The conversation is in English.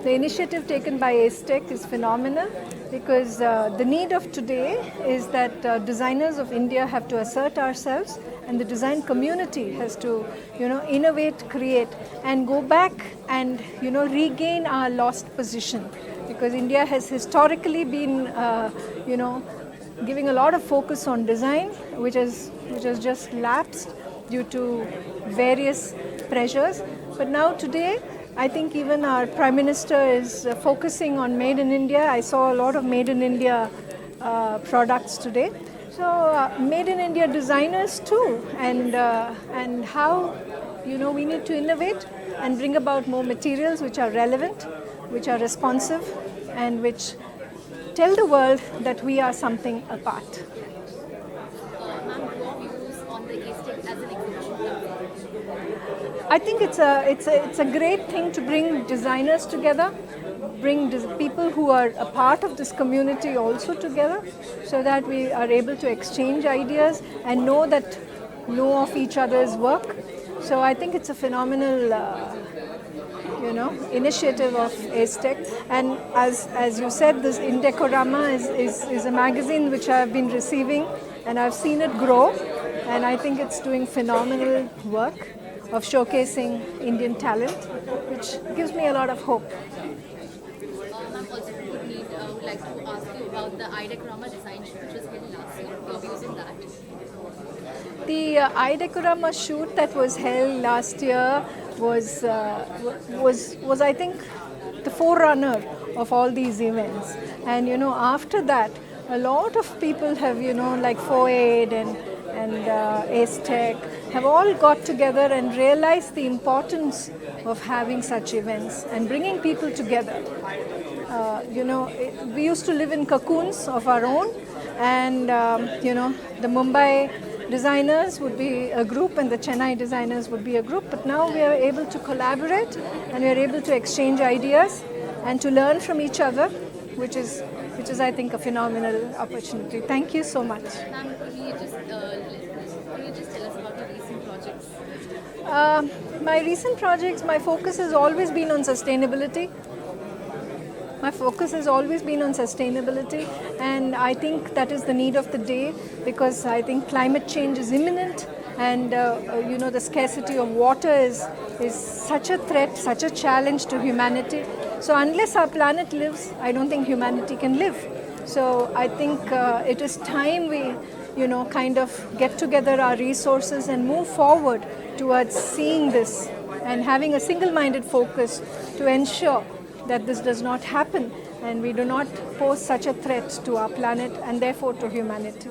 The initiative taken by ACETEC is phenomenal because the need of today is that designers of India have to assert ourselves, and the design community has to, innovate, create, and go back and, regain our lost position. Because India has historically been, giving a lot of focus on design, which has just lapsed due to various pressures. But now today, I think even our Prime Minister is focusing on Made in India. I saw a lot of Made in India products today. So Made in India designers too, and how we need to innovate and bring about more materials which are relevant, which are responsive, and which tell the world that we are something apart. Ma'am, your views on the ACETEC as an exhibition platform? I think it's a great thing to bring designers together, bring people who are a part of this community also together, so that we are able to exchange ideas and know of each other's work. So I think it's a phenomenal initiative of ACETEC. And as you said, this Indecorama is a magazine which I've been receiving, and I've seen it grow, and I think it's doing phenomenal work of showcasing Indian talent, which gives me a lot of hope. Ma'am, also would like to ask you about the Idecorama design shoot which was held last year. Your views on that? The Idecorama shoot that was held last year was I think the forerunner of all these events. And after that, a lot of people have like FOAID and ACETEC have all got together and realized the importance of having such events and bringing people together. We used to live in cocoons of our own, and the Mumbai designers would be a group and the Chennai designers would be a group, but now we are able to collaborate and we are able to exchange ideas and to learn from each other, which is I think a phenomenal opportunity. Thank you so much. Ma'am, could you just tell us about your recent projects? My recent projects, my focus has always been on sustainability. And I think that is the need of the day, because I think climate change is imminent, and the scarcity of water is such a threat, such a challenge to humanity. So unless our planet lives, I don't think humanity can live. So I think it is time we kind of get together our resources and move forward towards seeing this and having a single-minded focus to ensure that this does not happen and we do not pose such a threat to our planet and therefore to humanity.